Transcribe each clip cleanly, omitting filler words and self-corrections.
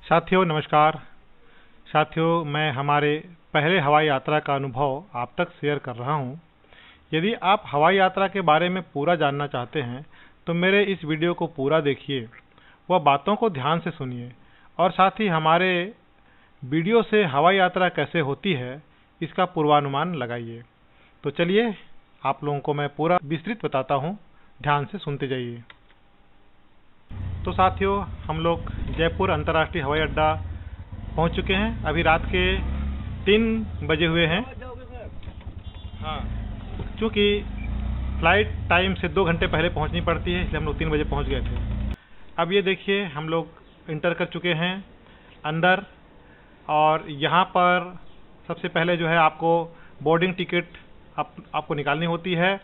साथियों नमस्कार। साथियों, मैं हमारे पहले हवाई यात्रा का अनुभव आप तक शेयर कर रहा हूं। यदि आप हवाई यात्रा के बारे में पूरा जानना चाहते हैं तो मेरे इस वीडियो को पूरा देखिए, वह बातों को ध्यान से सुनिए और साथ ही हमारे वीडियो से हवाई यात्रा कैसे होती है इसका पूर्वानुमान लगाइए। तो चलिए आप लोगों को मैं पूरा विस्तृत बताता हूं, ध्यान से सुनते जाइए। तो साथियों, हम लोग जयपुर अंतर्राष्ट्रीय हवाई अड्डा पहुंच चुके हैं। अभी रात के 3 बजे हुए हैं। हाँ, क्योंकि फ्लाइट टाइम से 2 घंटे पहले पहुंचनी पड़ती है, इसलिए हम लोग 3 बजे पहुंच गए थे। अब ये देखिए, हम लोग इंटर कर चुके हैं अंदर, और यहाँ पर सबसे पहले जो है आपको बोर्डिंग टिकट आपको निकालनी होती है,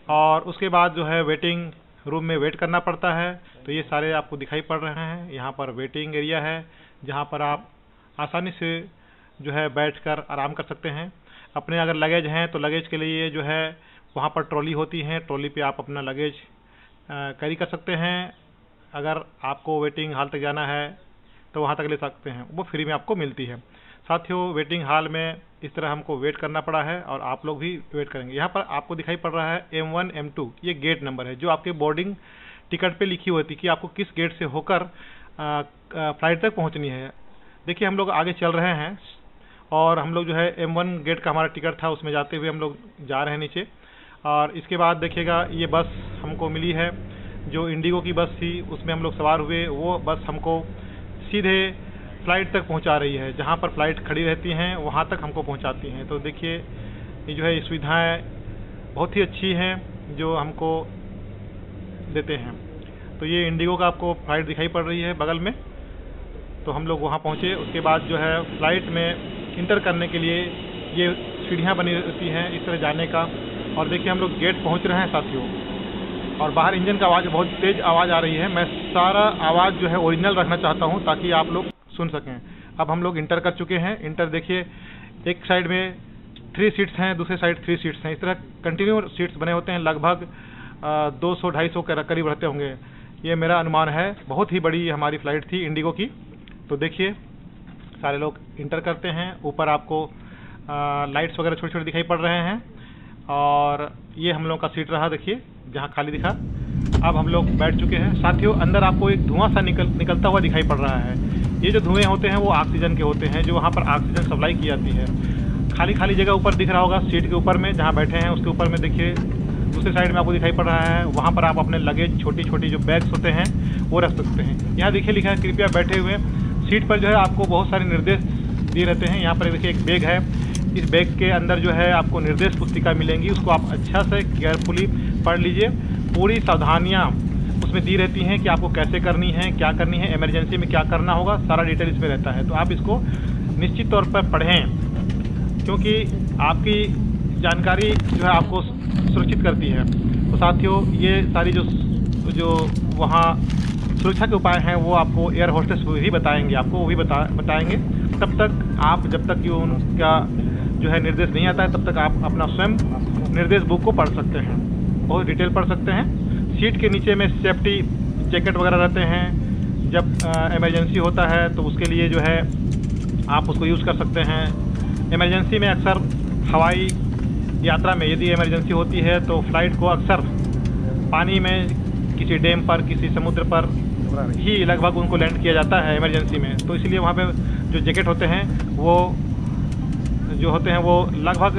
और उसके बाद जो है वेटिंग रूम में वेट करना पड़ता है। तो ये सारे आपको दिखाई पड़ रहे हैं। यहाँ पर वेटिंग एरिया है जहाँ पर आप आसानी से जो है बैठकर आराम कर सकते हैं। अपने अगर लगेज हैं तो लगेज के लिए जो है वहाँ पर ट्रॉली होती है, ट्रॉली पे आप अपना लगेज कैरी कर सकते हैं। अगर आपको वेटिंग हॉल तक जाना है तो वहाँ तक ले सकते हैं, वो फ्री में आपको मिलती है। साथियों, वेटिंग हॉल में इस तरह हमको वेट करना पड़ा है और आप लोग भी वेट करेंगे। यहाँ पर आपको दिखाई पड़ रहा है M1 M2, ये गेट नंबर है जो आपके बोर्डिंग टिकट पे लिखी होती है कि आपको किस गेट से होकर फ्लाइट तक पहुँचनी है। देखिए, हम लोग आगे चल रहे हैं और हम लोग जो है M1 गेट का हमारा टिकट था, उसमें जाते हुए हम लोग जा रहे हैं नीचे। और इसके बाद देखिएगा, ये बस हमको मिली है जो इंडिगो की बस थी, उसमें हम लोग सवार हुए। वो बस हमको सीधे फ्लाइट तक पहुंचा रही है, जहां पर फ्लाइट खड़ी रहती हैं वहां तक हमको पहुंचाती हैं। तो देखिए, ये जो है सुविधाएं बहुत ही अच्छी हैं जो हमको देते हैं। तो ये इंडिगो का आपको फ्लाइट दिखाई पड़ रही है बगल में। तो हम लोग वहां पहुंचे। उसके बाद जो है फ्लाइट में इंटर करने के लिए ये सीढ़ियाँ बनी रहती हैं इस तरह जाने का। और देखिए, हम लोग गेट पहुँच रहे हैं साथियों, और बाहर इंजन का आवाज़, बहुत तेज़ आवाज़ आ रही है। मैं सारा आवाज़ जो है ओरिजिनल रखना चाहता हूँ ताकि आप लोग सुन सकें। अब हम लोग इंटर कर चुके हैं। इंटर देखिए, एक साइड में 3 सीट्स हैं, दूसरे साइड 3 सीट्स हैं। इस तरह कंटिन्यू सीट्स बने होते हैं। लगभग 200-250 के करीब रहते होंगे, ये मेरा अनुमान है। बहुत ही बड़ी हमारी फ्लाइट थी इंडिगो की। तो देखिए, सारे लोग इंटर करते हैं। ऊपर आपको लाइट्स वगैरह छोटे छोटे दिखाई पड़ रहे हैं। और ये हम लोग का सीट रहा, देखिए जहाँ खाली दिखा। अब हम लोग बैठ चुके हैं। साथियों, अंदर आपको एक धुआं सा निकलता हुआ दिखाई पड़ रहा है। ये जो धुएं होते हैं वो ऑक्सीजन के होते हैं, जो वहाँ पर ऑक्सीजन सप्लाई की जाती है। खाली खाली जगह ऊपर दिख रहा होगा सीट के ऊपर में, जहाँ बैठे हैं उसके ऊपर में देखिए दूसरे साइड में आपको दिखाई पड़ रहा है। वहाँ पर आप अपने लगेज, छोटी छोटी जो बैग्स होते हैं वो रख सकते हैं। यहाँ देखिए लिखा है कृपया बैठे हुए। सीट पर जो है आपको बहुत सारे निर्देश दिए रहते हैं। यहाँ पर देखिए एक बैग है, इस बैग के अंदर जो है आपको निर्देश पुस्तिका मिलेंगी, उसको आप अच्छा से केयरफुली पढ़ लीजिए। पूरी सावधानियाँ उसमें दी रहती हैं कि आपको कैसे करनी है, क्या करनी है, इमरजेंसी में क्या करना होगा, सारा डिटेल इसमें रहता है। तो आप इसको निश्चित तौर पर पढ़ें, क्योंकि आपकी जानकारी जो है आपको सुरक्षित करती है। तो साथियों, ये सारी जो वहाँ सुरक्षा के उपाय हैं वो आपको एयर होस्टेस ही बताएंगे, आपको वो भी बताएंगे। तब तक आप, जब तक कि उनका जो है निर्देश नहीं आता है, तब तक आप अपना स्वयं निर्देश बुक को पढ़ सकते हैं, बहुत डिटेल पढ़ सकते हैं। सीट के नीचे में सेफ्टी जैकेट वगैरह रहते हैं। जब इमरजेंसी होता है तो उसके लिए जो है आप उसको यूज़ कर सकते हैं। इमरजेंसी में अक्सर हवाई यात्रा में यदि इमरजेंसी होती है तो फ्लाइट को अक्सर पानी में, किसी डैम पर, किसी समुद्र पर ही लगभग उनको लैंड किया जाता है इमरजेंसी में। तो इसलिए वहाँ पे जो जैकेट होते हैं वो जो होते हैं वो लगभग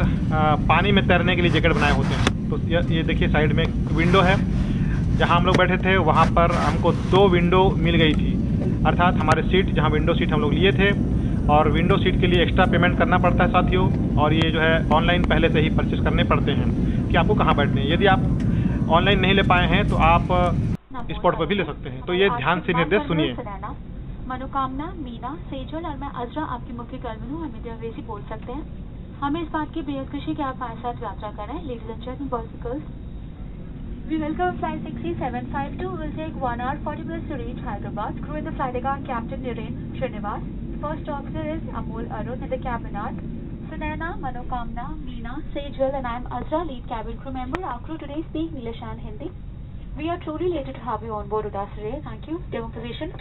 पानी में तैरने के लिए जैकेट बनाए होते हैं। तो ये देखिए, साइड में विंडो है। जहाँ हम लोग बैठे थे वहाँ पर हमको 2 विंडो मिल गई थी, अर्थात हमारे सीट, जहाँ विंडो सीट हम लोग लिए थे। और विंडो सीट के लिए एक्स्ट्रा पेमेंट करना पड़ता है साथियों। और ये जो है ऑनलाइन पहले से ही परचेस करने पड़ते हैं कि आपको कहाँ बैठने हैं। यदि आप ऑनलाइन नहीं ले पाए हैं तो आप स्पॉट पर भी ले सकते हैं। तो ये ध्यान से निर्देश सुनिए। मनोकामना, मीना, सेजल और मैं अजरा आपकी मुख्य कर्मी हूँ। हम इंडिया अंग्रेजी बोल सकते हैं। हमें इस बात की बेहद खुशी कि आप हमारे साथ यात्रा करें। Ladies and gentleman, boys and girls, we welcome flight 6752 will take 1 hour 40 minutes to reach Hyderabad. Crew in the flight are Captain Naren Srinivas. First officer is Amol Arun, and the cabin are Sunaina, Manokamna, Meena, Sejal, and I am Azra, lead cabin crew member. Our crew today speak English and Hindi. We are truly elated to have you on board with us today. Thank you. Demo position.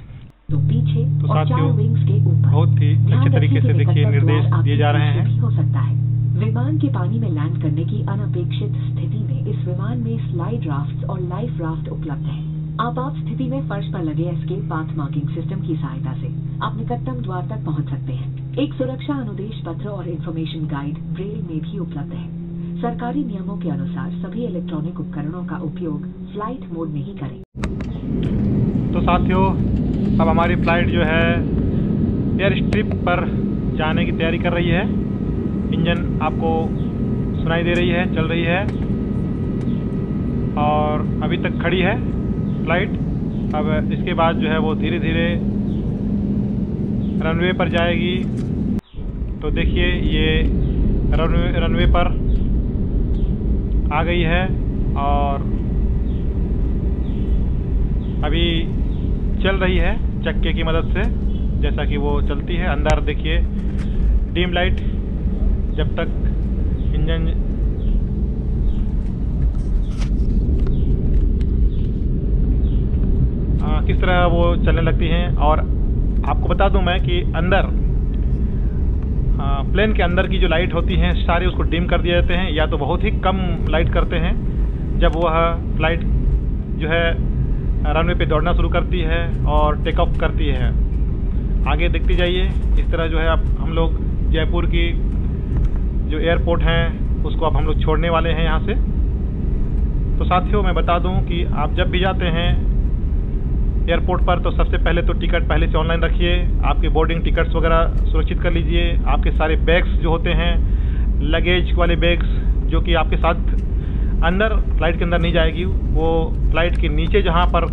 तो पीछे तो और 4 साथियों, wings के ऊपर। बहुत ही ध्यान अच्छे तरीके रखें से कि देखिए निकटतम निर्देश द्वार दिए जा रहे आपके हैं। पीछे भी हो सकता है। विमान के पानी में लैंड करने की अनपेक्षित स्थिति में इस विमान में स्लाइड राफ्ट और लाइफ राफ्ट उपलब्ध है। आपात स्थिति में फर्श पर लगे एस्केप पाथ मार्किंग सिस्टम की सहायता से आप निकटतम द्वार तक पहुंच सकते हैं। एक सुरक्षा अनुदेश पत्र और इंफॉर्मेशन गाइड ब्रेल में भी उपलब्ध है। सरकारी नियमों के अनुसार सभी इलेक्ट्रॉनिक उपकरणों का उपयोग फ्लाइट मोड में ही करें। तो साथियों, अब हमारी फ्लाइट जो है एयर स्ट्रिप पर जाने की तैयारी कर रही है। इंजन आपको सुनाई दे रही है, चल रही है और अभी तक खड़ी है फ्लाइट। अब इसके बाद जो है वो धीरे धीरे रनवे पर जाएगी। तो देखिए ये रनवे पर आ गई है और अभी चल रही है चक्के की मदद से, जैसा कि वो चलती है। अंदर देखिए डिम लाइट, जब तक इंजन किस तरह वो चलने लगती हैं। और आपको बता दूं मैं कि अंदर प्लेन के अंदर की जो लाइट होती हैं सारी उसको डिम कर दिए जाते हैं, या तो बहुत ही कम लाइट करते हैं जब वह फ्लाइट जो है रनवे पे दौड़ना शुरू करती है और टेक ऑफ करती है। आगे देखते जाइए। इस तरह जो है अब हम लोग जयपुर की जो एयरपोर्ट हैं उसको अब हम लोग छोड़ने वाले हैं यहाँ से। तो साथियों, मैं बता दूं कि आप जब भी जाते हैं एयरपोर्ट पर तो सबसे पहले तो टिकट पहले से ऑनलाइन रखिए। आपके बोर्डिंग टिकट्स वगैरह सुरक्षित कर लीजिए। आपके सारे बैग्स जो होते हैं, लगेज वाले बैग्स जो कि आपके साथ अंदर फ्लाइट के अंदर नहीं जाएगी, वो फ्लाइट के नीचे जहाँ पर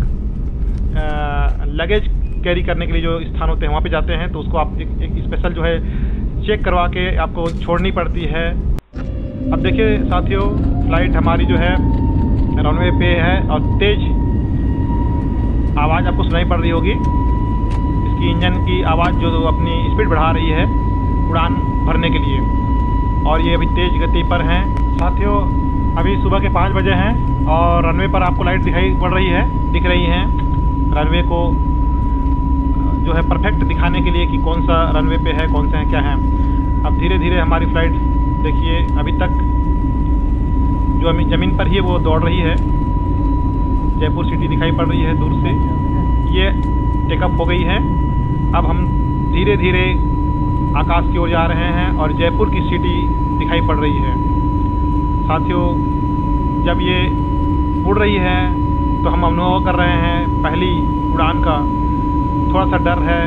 लगेज कैरी करने के लिए जो स्थान होते हैं वहाँ पे जाते हैं, तो उसको आप एक स्पेशल जो है चेक करवा के आपको छोड़नी पड़ती है। अब देखिए साथियों, फ्लाइट हमारी जो है रनवे पे है और तेज आवाज़ आपको सुनाई पड़ रही होगी। इसकी इंजन की आवाज़ जो अपनी स्पीड बढ़ा रही है उड़ान भरने के लिए, और ये अभी तेज गति पर हैं। साथियों, अभी सुबह के 5 बजे हैं और रनवे पर आपको लाइट दिख रही हैं। रनवे को जो है परफेक्ट दिखाने के लिए कि कौन सा रनवे पे है, कौन से हैं, क्या है। अब धीरे धीरे हमारी फ्लाइट देखिए अभी तक जो अभी ज़मीन पर ही वो दौड़ रही है। जयपुर सिटी दिखाई पड़ रही है दूर से, ये टेकअप हो गई है। अब हम धीरे धीरे आकाश की ओर जा रहे हैं और जयपुर की सिटी दिखाई पड़ रही है। साथियों, जब ये उड़ रही है तो हम अनुभव कर रहे हैं पहली उड़ान का। थोड़ा सा डर है,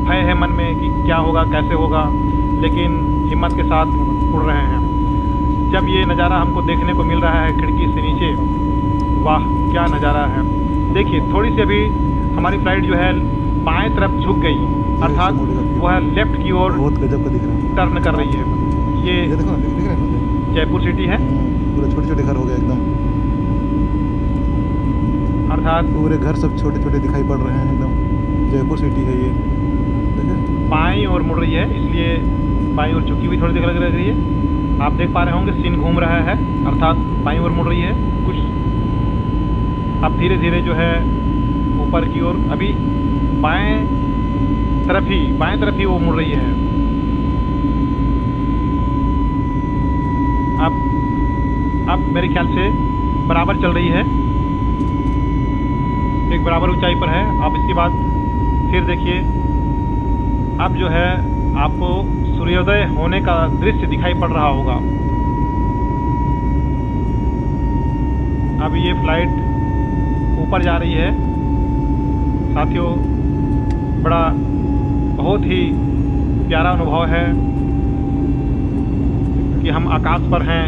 भय है मन में कि क्या होगा, कैसे होगा, लेकिन हिम्मत के साथ उड़ रहे हैं। जब ये नज़ारा हमको देखने को मिल रहा है खिड़की से नीचे, वाह क्या नज़ारा है। देखिए थोड़ी सी अभी हमारी फ्लाइट जो है बाएं तरफ झुक गई, अर्थात वह लेफ्ट की ओर बहुत गजब का दिख रहा है, टर्न कर रही है। ये देखो ना, दिख रहा है ना, जयपुर सिटी है, पूरे छोटे छोटे घर हो गए एकदम, अर्थात पूरे घर सब छोटे छोटे दिखाई पड़ रहे हैं एकदम। जयपुर सिटी है ये, देखिए बाईं ओर मुड़ रही है, इसलिए बाईं ओर झुकी हुई थोड़ी देर लग रही है। आप देख पा रहे होंगे सीन घूम रहा है, अर्थात बाईं ओर मुड़ रही है कुछ। अब धीरे धीरे जो है ऊपर की ओर, अभी बाएं तरफ ही वो मुड़ रही है। अब मेरे ख्याल से बराबर चल रही है, एक बराबर ऊंचाई पर है। अब इसके बाद फिर देखिए, अब जो है आपको सूर्योदय होने का दृश्य दिखाई पड़ रहा होगा। अब ये फ्लाइट ऊपर जा रही है। साथियों, बहुत ही प्यारा अनुभव है कि हम आकाश पर हैं।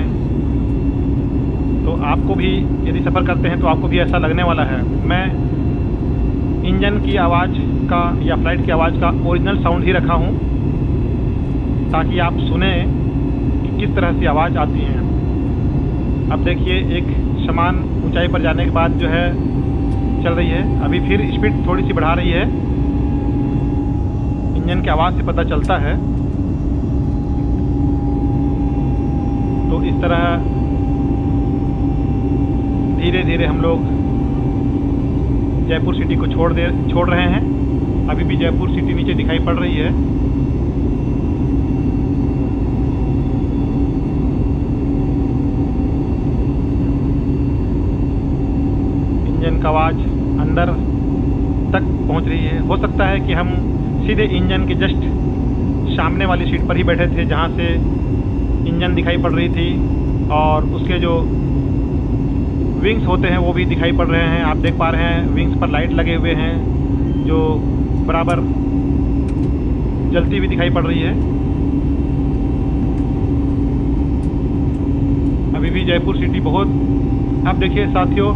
तो आपको भी यदि सफ़र करते हैं तो आपको भी ऐसा लगने वाला है। मैं इंजन की आवाज़ का या फ्लाइट की आवाज़ का ओरिजिनल साउंड ही रखा हूँ, ताकि आप सुने कि किस तरह से आवाज़ आती है। अब देखिए एक समान ऊंचाई पर जाने के बाद जो है चल रही है। अभी फिर स्पीड थोड़ी सी बढ़ा रही है, इंजन की आवाज़ से पता चलता है। तो इस तरह धीरे धीरे हम लोग जयपुर सिटी को छोड़ रहे हैं। अभी भी जयपुर सिटी नीचे दिखाई पड़ रही है। इंजन का आवाज अंदर तक पहुंच रही है। हो सकता है कि हम सीधे इंजन के जस्ट सामने वाली सीट पर ही बैठे थे, जहां से इंजन दिखाई पड़ रही थी और उसके जो विंग्स होते हैं वो भी दिखाई पड़ रहे हैं। आप देख पा रहे हैं विंग्स पर लाइट लगे हुए हैं जो बराबर जलती हुई दिखाई पड़ रही है। अभी भी जयपुर सिटी बहुत, अब देखिए साथियों,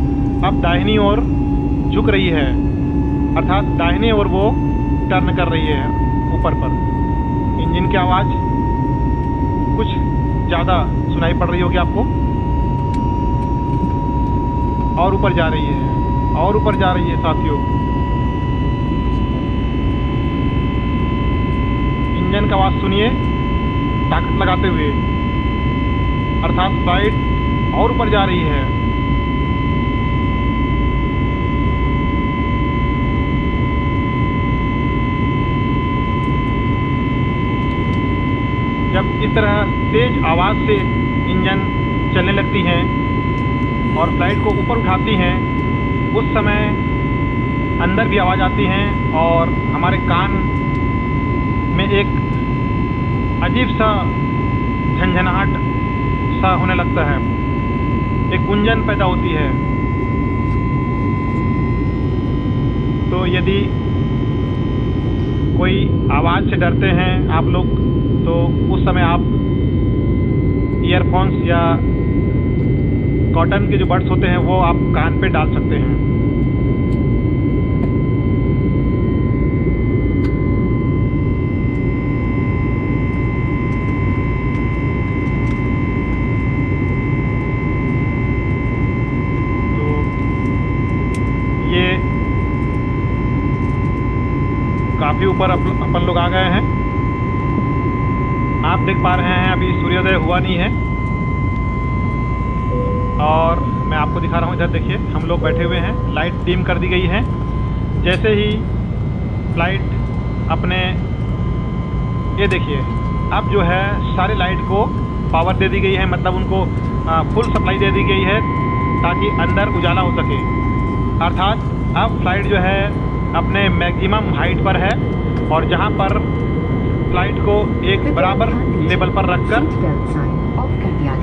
अब दाहिनी ओर झुक रही है, अर्थात दाहिनी ओर वो टर्न कर रही है ऊपर पर। इंजन की आवाज़ कुछ ज़्यादा सुनाई पड़ रही होगी आपको, और ऊपर जा रही है और ऊपर जा रही है साथियों। इंजन का आवाज़ सुनिए ताकत लगाते हुए, अर्थात फ्लाइट और ऊपर जा रही है। जब इस तरह तेज आवाज़ से इंजन चलने लगती हैं और फ्लाइट को ऊपर उठाती हैं, उस समय अंदर भी आवाज़ आती हैं और हमारे कान में एक अजीब सा झंझनाहट सा होने लगता है, एक गुंजन पैदा होती है। तो यदि कोई आवाज़ से डरते हैं आप लोग, तो उस समय आप ईयरफोन्स या कॉटन के जो बड्स होते हैं वो आप कान पे डाल सकते हैं। तो ये काफ़ी ऊपर अपन लोग आ गए हैं। आप देख पा रहे हैं अभी सूर्योदय हुआ नहीं है और मैं आपको दिखा रहा हूँ। इधर देखिए हम लोग बैठे हुए हैं, लाइट डिम कर दी गई है। जैसे ही फ्लाइट अपने, ये देखिए अब जो है सारी लाइट को पावर दे दी गई है, मतलब उनको फुल सप्लाई दे दी गई है ताकि अंदर उजाला हो सके। अर्थात अब फ्लाइट जो है अपने मैक्सिमम हाइट पर है और जहाँ पर फ्लाइट को एक बराबर लेवल पर रखकर,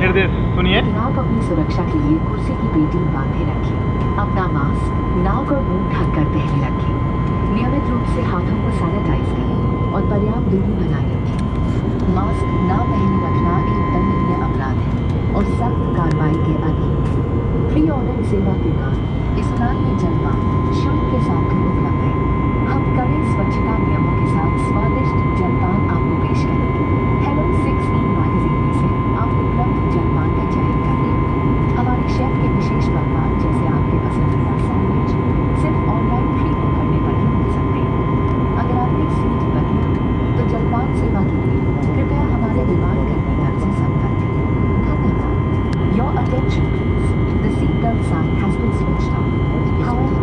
निर्देश सुनिए। आप अपनी सुरक्षा के लिए कुर्सी की पेटी बांधे रखें, अपना मास्क, नाक और मुंह ढककर पहने रखें, नियमित रूप से हाथों को सैनिटाइज करें और पर्याप्त दूरी बनाए रखें। मास्क न पहने रखना एक दंडनीय अपराध है और सख्त कार्रवाई के अधीन। फ्री ऑर्डर सेवा के बाद इस उड़ान में जलपान शुल्क के साथ ही उपलब्ध है। हम कड़े स्वच्छता नियमों के साथ स्वादिष्ट जलपान आपको पेश करेंगे। हेलो 6E मैगजीन में से आप उपलब्ध जलपान का चयन कर लें। हमारे शेफ के विशेष पकवान जैसे आपके पसंदीदा सैंडविच सिर्फ ऑनलाइन प्री बुक करने पर ही मिल सकते हैं। अगर आपकी सीट बदली तो जलपान सेवा के लिए कृपया हमारे विमान कर्मी दल से संपर्क करें। धन्यवाद। Your attention please. The seatbelt sign has been switched on. However,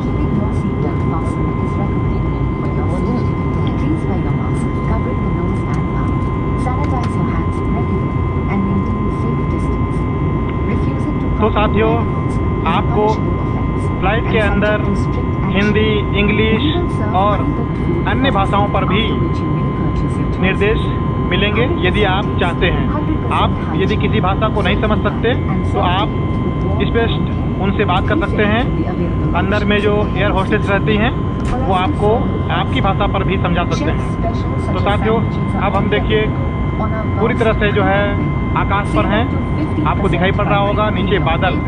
keeping your seatbelt fastened is recommended for your safety. Please wear your mask covering the nose and mouth. Sanitize your hands regularly and maintain a safe distance. Refusing to तो साथियों, आपको flight के अंदर Hindi, English और अन्य भाषाओं पर भी निर्देश मिलेंगे यदि आप चाहते हैं। आप यदि किसी भाषा को नहीं समझ सकते तो आप स्पष्ट उनसे बात कर सकते हैं। अंदर में जो एयर होस्टेस रहती हैं वो आपको आपकी भाषा पर भी समझा सकते हैं। तो साथियों, अब हम देखिए पूरी तरह से जो है आकाश पर हैं, आपको दिखाई पड़ रहा होगा नीचे बादल,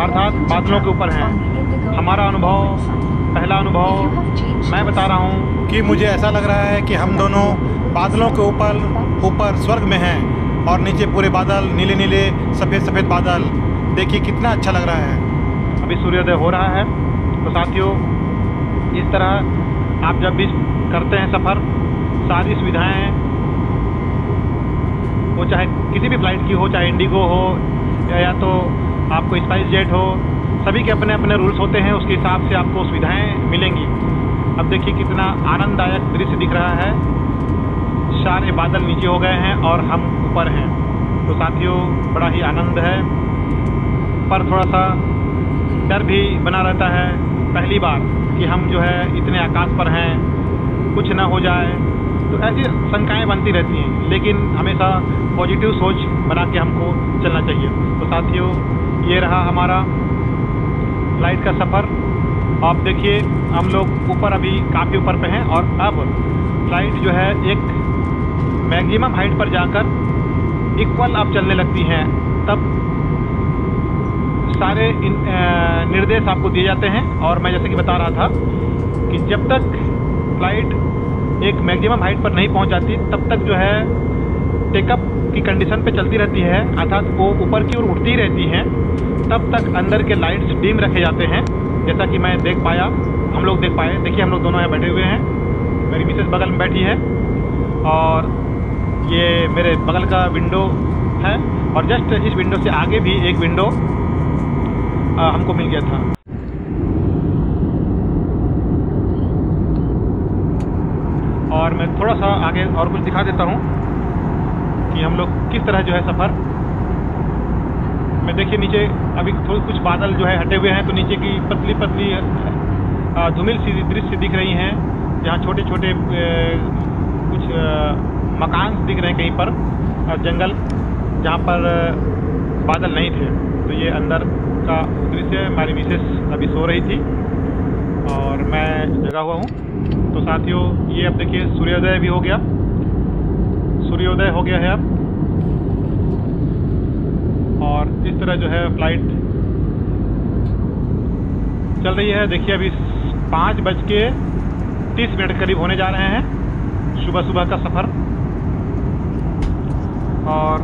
अर्थात बादलों के ऊपर हैं। हमारा अनुभव, पहला अनुभव मैं बता रहा हूँ कि मुझे ऐसा लग रहा है कि हम दोनों बादलों के ऊपर स्वर्ग में हैं और नीचे पूरे बादल, नीले नीले सफ़ेद सफ़ेद बादल। देखिए कितना अच्छा लग रहा है। अभी सूर्योदय हो रहा है। तो साथियों, इस तरह आप जब भी करते हैं सफ़र, सारी सुविधाएं, वो चाहे किसी भी फ्लाइट की हो, चाहे इंडिगो हो या तो आपको स्पाइस जेट हो, सभी के अपने अपने रूल्स होते हैं। उसके हिसाब से आपको सुविधाएं मिलेंगी। अब देखिए कितना आनंददायक दृश्य दिख रहा है। सारे बादल नीचे हो गए हैं और हम ऊपर हैं। तो साथियों बड़ा ही आनंद है, पर थोड़ा सा डर भी बना रहता है पहली बार कि हम जो है इतने आकाश पर हैं, कुछ ना हो जाए, तो ऐसी शंकाएं बनती रहती हैं। लेकिन हमेशा पॉजिटिव सोच बना के हमको चलना चाहिए। तो साथियों ये रहा हमारा फ्लाइट का सफ़र। आप देखिए हम लोग ऊपर अभी काफ़ी ऊपर पे हैं और अब फ्लाइट जो है एक मैक्सिमम हाइट पर जाकर इक्वल अब चलने लगती हैं। तब सारे निर्देश आपको दिए जाते हैं। और मैं जैसे कि बता रहा था कि जब तक फ्लाइट एक मैक्सिमम हाइट पर नहीं पहुंच जाती तब तक जो है टेकअप की कंडीशन पे चलती रहती है, अर्थात वो ऊपर की ओर उड़ती रहती हैं। तब तक अंदर के लाइट्स डिम रखे जाते हैं, जैसा कि मैं देख पाया, हम लोग देख पाए। देखिए हम लोग दोनों यहाँ बैठे हुए हैं, मेरी मिसेस बगल में बैठी है और ये मेरे बगल का विंडो है और जस्ट इस विंडो से आगे भी एक विंडो हमको मिल गया था। और मैं थोड़ा सा आगे और कुछ दिखा देता हूँ कि हम लोग किस तरह जो है सफ़र में। देखिए नीचे अभी कुछ बादल जो है हटे हुए हैं, तो नीचे की पतली पतली धूमिल सी दृश्य दिख रही हैं, जहाँ छोटे छोटे कुछ मकान दिख रहे हैं कहीं पर, जंगल जहाँ पर बादल नहीं थे। तो ये अंदर का दृश्य, हमारी मिसेस अभी सो रही थी और मैं जगा हुआ हूँ। तो साथियों ये अब देखिए सूर्योदय भी हो गया, सूर्योदय हो गया है अब। और इस तरह जो है फ्लाइट चल रही है। देखिए अभी 5:30 करीब होने जा रहे हैं, सुबह सुबह का सफ़र। और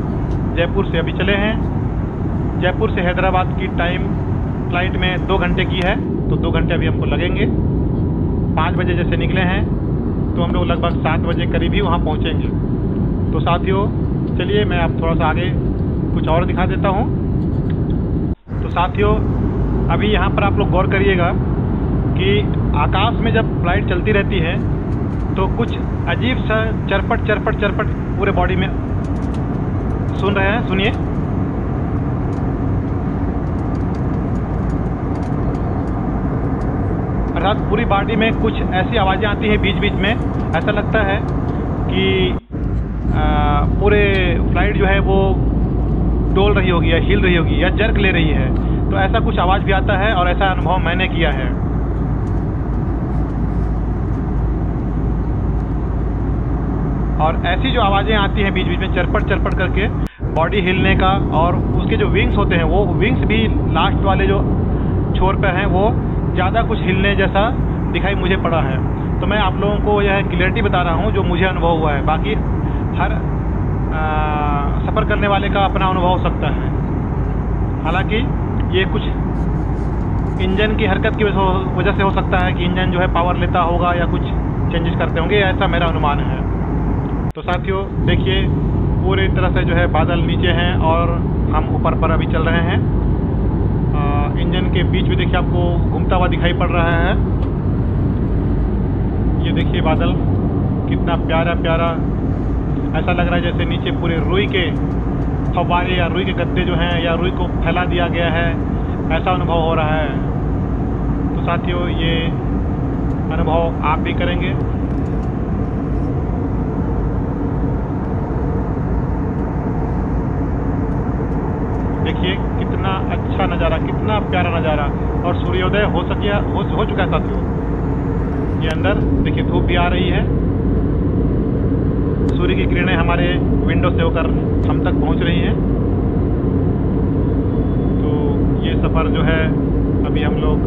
जयपुर से अभी चले हैं। जयपुर से हैदराबाद की टाइम फ्लाइट में 2 घंटे की है, तो 2 घंटे अभी हमको लगेंगे। 5 बजे जैसे निकले हैं तो हम लोग लगभग 7 बजे करीब ही वहाँ पहुँचेंगे। तो साथियों चलिए मैं अब थोड़ा सा आगे कुछ और दिखा देता हूँ। तो साथियों अभी यहाँ पर आप लोग गौर करिएगा कि आकाश में जब फ्लाइट चलती रहती है तो कुछ अजीब सा चरपट चरपट चरपट पूरे बॉडी में सुन रहे हैं, सुनिए। अर्थात पूरी बॉडी में कुछ ऐसी आवाज़ें आती हैं बीच बीच में, ऐसा लगता है कि पूरे फ्लाइट जो है वो डोल रही होगी या हिल रही होगी या जर्क ले रही है। तो ऐसा कुछ आवाज़ भी आता है और ऐसा अनुभव मैंने किया है। और ऐसी जो आवाज़ें आती हैं बीच बीच में चरपट चरपट करके बॉडी हिलने का, और उसके जो विंग्स होते हैं वो विंग्स भी लास्ट वाले जो छोर पे हैं वो ज़्यादा कुछ हिलने जैसा दिखाई मुझे पड़ा है। तो मैं आप लोगों को यह क्लियरिटी बता रहा हूँ जो मुझे अनुभव हुआ है। बाकी हर सफ़र करने वाले का अपना अनुभव हो सकता है। हालांकि ये कुछ इंजन की हरकत की वजह से हो सकता है कि इंजन जो है पावर लेता होगा या कुछ चेंजेस करते होंगे, ऐसा मेरा अनुमान है। तो साथियों देखिए पूरी तरह से जो है बादल नीचे हैं और हम ऊपर पर अभी चल रहे हैं। इंजन के बीच में देखिए आपको घूमता हुआ दिखाई पड़ रहा है। ये देखिए बादल कितना प्यारा प्यारा, ऐसा लग रहा है जैसे नीचे पूरे रुई के फव्वारे या रुई के गद्दे जो हैं या रुई को फैला दिया गया है, ऐसा अनुभव हो रहा है। तो साथियों ये अनुभव आप भी करेंगे। देखिए कितना अच्छा नज़ारा, कितना प्यारा नज़ारा, और सूर्योदय हो चुका है साथियों। ये अंदर देखिए धूप भी आ रही है, सूर्य की किरणें हमारे विंडो से होकर हम तक पहुंच रही हैं। तो ये सफ़र जो है अभी हम लोग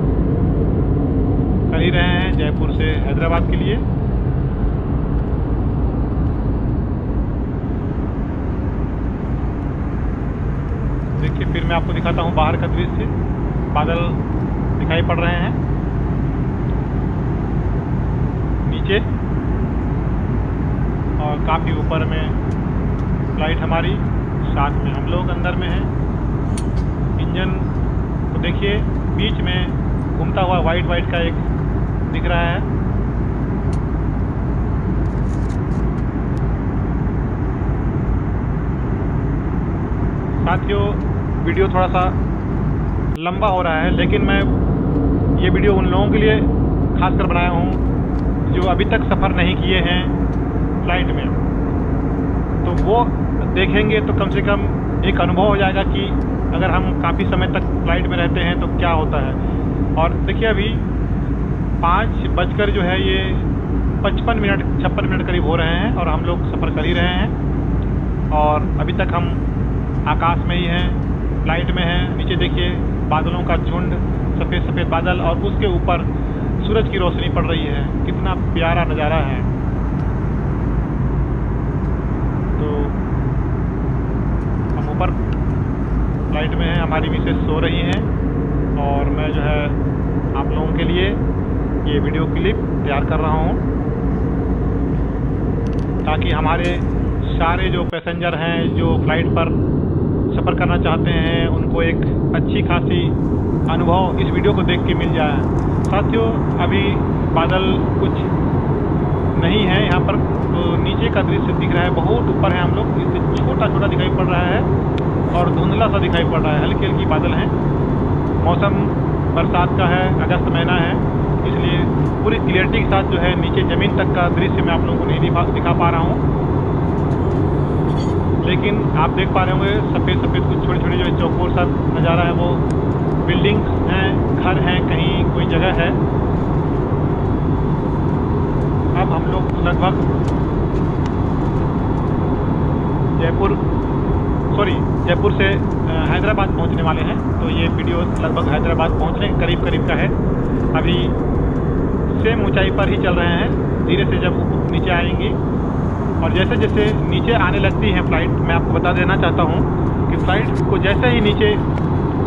कर ही रहे हैं जयपुर से हैदराबाद के लिए। देखिए फिर मैं आपको दिखाता हूँ बाहर का दृश्य। बादल दिखाई पड़ रहे हैं नीचे और काफ़ी ऊपर में फ्लाइट हमारी, साथ में हम लोग अंदर में हैं। इंजन को देखिए बीच में घूमता हुआ वाइट का एक दिख रहा है, साथियों, वीडियो थोड़ा सा लंबा हो रहा है, लेकिन मैं ये वीडियो उन लोगों के लिए खासकर बनाया हूँ जो अभी तक सफ़र नहीं किए हैं फ्लाइट में। तो वो देखेंगे तो कम से कम एक अनुभव हो जाएगा कि अगर हम काफ़ी समय तक फ्लाइट में रहते हैं तो क्या होता है। और देखिए अभी 5 बजकर जो है ये 56 मिनट करीब हो रहे हैं और हम लोग सफ़र कर ही रहे हैं। और अभी तक हम आकाश में ही हैं, फ्लाइट में हैं। नीचे देखिए बादलों का झुंड, सफ़ेद सफ़ेद बादल, और उसके ऊपर सूरज की रोशनी पड़ रही है। कितना प्यारा नज़ारा है। तो हम ऊपर फ्लाइट में हैं, हमारी मिसेस सो रही हैं और मैं जो है आप लोगों के लिए ये वीडियो क्लिप तैयार कर रहा हूँ ताकि हमारे सारे जो पैसेंजर हैं जो फ्लाइट पर सफ़र करना चाहते हैं उनको एक अच्छी खासी अनुभव इस वीडियो को देख के मिल जाए। साथियों, अभी बादल कुछ नहीं है यहाँ पर, तो नीचे का दृश्य दिख रहा है। बहुत ऊपर है हम लोग, इससे छोटा छोटा दिखाई पड़ रहा है और धुंधला सा दिखाई पड़ रहा है। हल्की हल्की बादल हैं। मौसम बरसात का है, अगस्त महीना है, इसलिए पूरी क्लियरिटी के साथ जो है नीचे ज़मीन तक का दृश्य मैं आप लोगों को नहीं दिखा पा रहा हूँ। लेकिन आप देख पा रहे होंगे सफ़ेद सफ़ेद कुछ छोटी छोटी जो चौकोर सा नज़ारा है, वो बिल्डिंग्स हैं, घर हैं, कहीं कोई जगह है। अब हम लोग लगभग जयपुर से हैदराबाद पहुंचने वाले हैं। तो ये वीडियो लगभग हैदराबाद पहुंचने करीब का है। अभी सेम ऊंचाई पर ही चल रहे हैं। धीरे से जब नीचे आएंगी और जैसे जैसे नीचे आने लगती है फ्लाइट, मैं आपको बता देना चाहता हूँ कि फ्लाइट को जैसे ही नीचे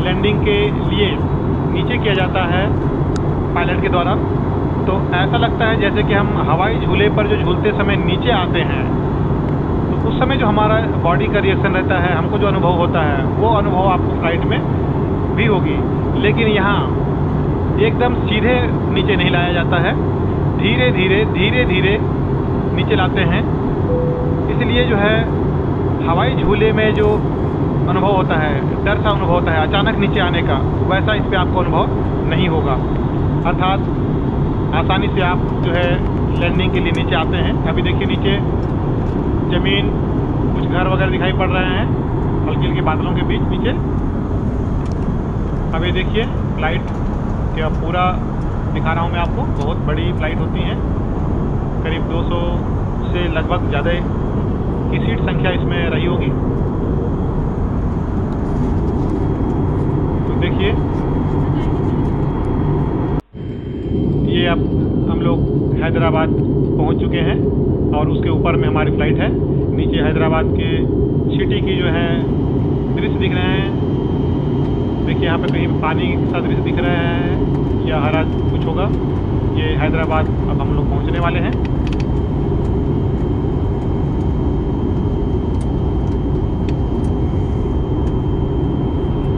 लैंडिंग के लिए नीचे किया जाता है पायलट के द्वारा, तो ऐसा लगता है जैसे कि हम हवाई झूले पर जो झूलते समय नीचे आते हैं, तो उस समय जो हमारा बॉडी का रिएक्शन रहता है, हमको जो अनुभव होता है, वो अनुभव आपको फ्लाइट में भी होगी। लेकिन यहाँ एकदम सीधे नीचे नहीं लाया जाता है, धीरे धीरे नीचे लाते हैं। इसलिए जो है हवाई झूले में जो अनुभव होता है, डर सा अनुभव होता है अचानक नीचे आने का, वैसा इस पर आपको अनुभव नहीं होगा। अर्थात आसानी से आप जो है लैंडिंग के लिए नीचे आते हैं। अभी देखिए नीचे ज़मीन, कुछ घर वगैरह दिखाई पड़ रहे हैं हल्की हल्की बादलों के बीच नीचे। अभी देखिए फ्लाइट क्या पूरा दिखा रहा हूँ मैं आपको। बहुत बड़ी फ्लाइट होती हैं, करीब 200 से लगभग ज़्यादा की सीट संख्या इसमें रही होगी। तो देखिए ये अब हम लोग हैदराबाद पहुंच चुके हैं और उसके ऊपर में हमारी फ्लाइट है। नीचे हैदराबाद के सिटी की जो है दृश्य दिख रहे हैं। देखिए यहाँ पे कहीं पानी का दृश्य दिख रहा है या हरा कुछ होगा। ये हैदराबाद अब हम लोग पहुंचने वाले हैं।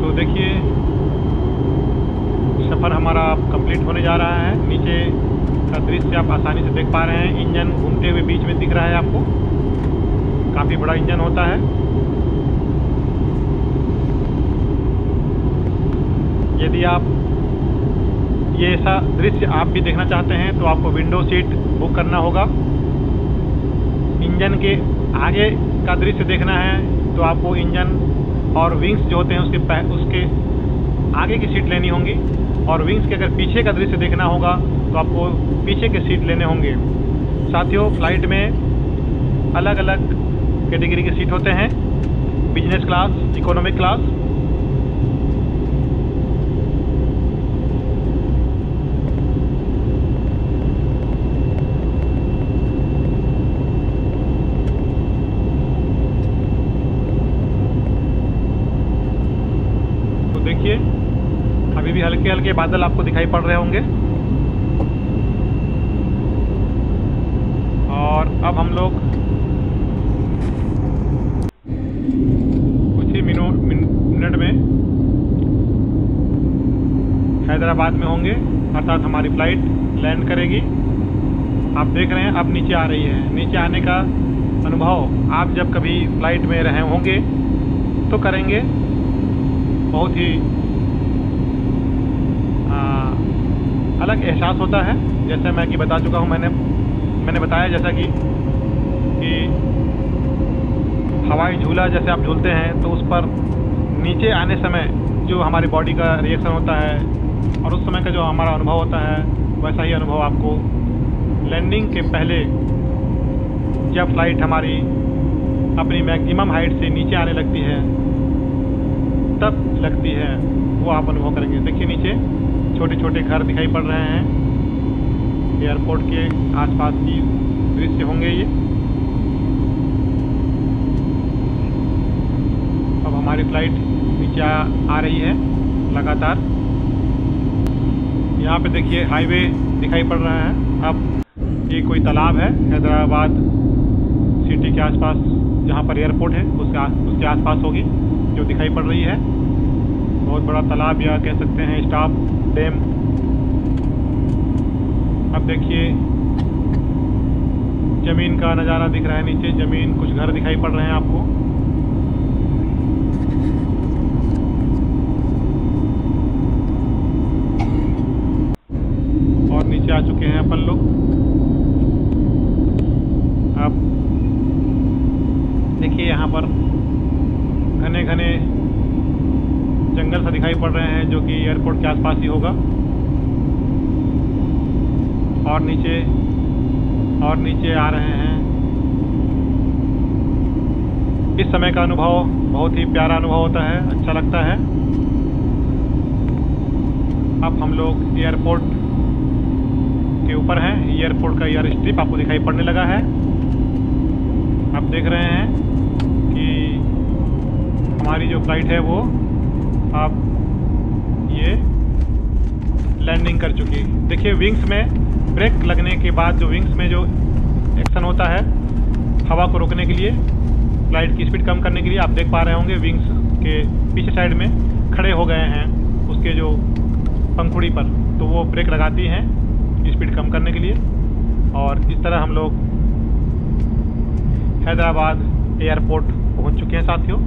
तो देखिए सफ़र हमारा कंप्लीट होने जा रहा है। नीचे का दृश्य आप आसानी से देख पा रहे हैं। इंजन घूमते हुए बीच में दिख रहा है आपको। काफ़ी बड़ा इंजन होता है। यदि आप ये ऐसा दृश्य आप भी देखना चाहते हैं तो आपको विंडो सीट बुक करना होगा। इंजन के आगे का दृश्य देखना है तो आपको इंजन और विंग्स जो होते हैं उसके आगे की सीट लेनी होंगी, और विंग्स के अगर पीछे का दृश्य देखना होगा तो आपको पीछे के सीट लेने होंगे। साथियों, फ्लाइट में अलग अलग कैटेगरी के सीट होते हैं, बिजनेस क्लास, इकोनॉमिक क्लास। तो देखिए अभी भी हल्के हल्के बादल आपको दिखाई पड़ रहे होंगे। और अब हम लोग कुछ ही मिनट में हैदराबाद में होंगे, अर्थात हमारी फ्लाइट लैंड करेगी। आप देख रहे हैं अब नीचे आ रही है। नीचे आने का अनुभव आप जब कभी फ्लाइट में रहे होंगे तो करेंगे, बहुत ही अलग एहसास होता है। जैसे मैं कि बता चुका हूँ, मैंने बताया जैसा कि हवाई झूला जैसे आप झूलते हैं तो उस पर नीचे आने समय जो हमारी बॉडी का रिएक्शन होता है और उस समय का जो हमारा अनुभव होता है, वैसा ही अनुभव आपको लैंडिंग के पहले जब फ्लाइट हमारी अपनी मैक्सिमम हाइट से नीचे आने लगती है तब लगती है, वो आप अनुभव करेंगे। देखिए नीचे छोटे छोटे घर दिखाई पड़ रहे हैं, एयरपोर्ट के आसपास की दृश्य होंगे ये। अब हमारी फ्लाइट नीचे आ रही है लगातार। यहाँ पे देखिए हाईवे दिखाई पड़ रहा है। अब ये कोई तालाब है हैदराबाद सिटी के आसपास, जहाँ पर एयरपोर्ट है उसके आसपास होगी जो दिखाई पड़ रही है। बहुत बड़ा तालाब या कह सकते हैं स्टॉप डैम। अब देखिए जमीन का नज़ारा दिख रहा है, नीचे जमीन, कुछ घर दिखाई पड़ रहे हैं आपको। और नीचे आ चुके हैं अपन लोग। अब देखिए यहाँ पर घने घने जंगल सा दिखाई पड़ रहे हैं जो कि एयरपोर्ट के आसपास ही होगा। और नीचे आ रहे हैं। इस समय का अनुभव बहुत ही प्यारा अनुभव होता है, अच्छा लगता है। अब हम लोग एयरपोर्ट के ऊपर हैं। एयरपोर्ट का एयर स्ट्रिप आपको दिखाई पड़ने लगा है। आप देख रहे हैं कि हमारी जो फ्लाइट है वो अब ये लैंडिंग कर चुकी। देखिए विंग्स में ब्रेक लगने के बाद जो विंग्स में जो एक्शन होता है हवा को रोकने के लिए, फ्लाइट की स्पीड कम करने के लिए, आप देख पा रहे होंगे विंग्स के पीछे साइड में खड़े हो गए हैं उसके जो पंखुड़ी पर, तो वो ब्रेक लगाती हैं स्पीड कम करने के लिए। और इस तरह हम लोग हैदराबाद एयरपोर्ट पहुंच चुके हैं साथियों।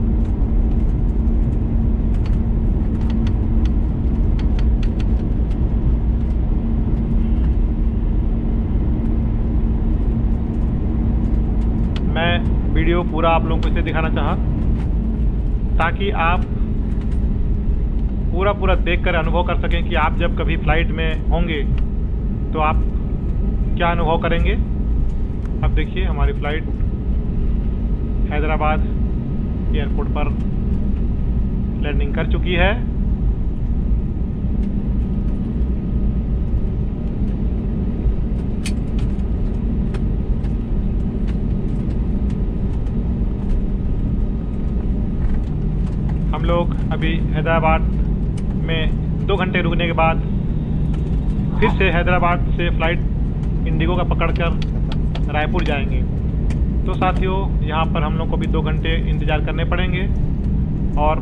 मैं वीडियो पूरा आप लोगों को इसे दिखाना चाहा ताकि आप पूरा देखकर अनुभव कर सकें कि आप जब कभी फ्लाइट में होंगे तो आप क्या अनुभव करेंगे। अब देखिए हमारी फ्लाइट हैदराबाद एयरपोर्ट पर लैंडिंग कर चुकी है। हम लोग अभी हैदराबाद में 2 घंटे रुकने के बाद फिर से हैदराबाद से फ्लाइट इंडिगो का पकड़कर रायपुर जाएंगे। तो साथियों यहाँ पर हम लोग को भी 2 घंटे इंतज़ार करने पड़ेंगे। और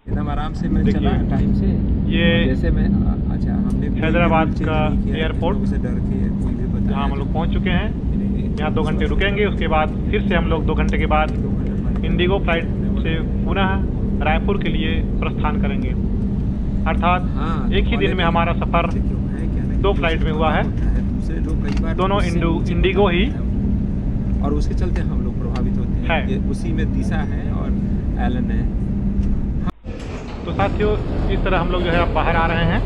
एकदम आराम से मैं चला टाइम से। ये जैसे मैं अच्छा हमने हैदराबाद का एयरपोर्ट से डर के कोई भी बताया, जहाँ हम लोग पहुँच चुके हैं। यहाँ 2 घंटे रुकेंगे, उसके बाद फिर से हम लोग 2 घंटे के बाद इंडिगो फ्लाइट से पुनः रायपुर के लिए प्रस्थान करेंगे। अर्थात एक ही दिन में हमारा सफ़र 2 फ्लाइट में हुआ है। दूसरे लोग कई बार दोनों इंडिगो ही, और उसके चलते हम लोग प्रभावित होते हैं। ये उसी में दिशा है और एलन है। तो साथियों इस तरह हम लोग जो है अब बाहर आ रहे हैं।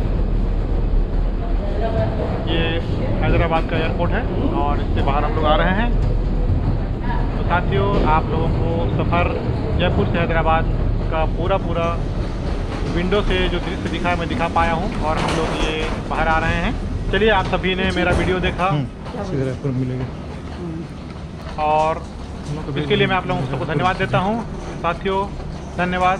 ये हैदराबाद का एयरपोर्ट है और इससे बाहर हम लोग आ रहे हैं। तो साथियों आप लोगों को सफ़र जयपुर से हैदराबाद का पूरा विंडो से जो दृश्य दिखा है मैं दिखा पाया हूँ। और हम लोग ये बाहर आ रहे हैं। चलिए आप सभी ने मेरा वीडियो देखा मिलेगा और इसके लिए मैं आप लोगों को धन्यवाद देता हूँ। साथियों धन्यवाद।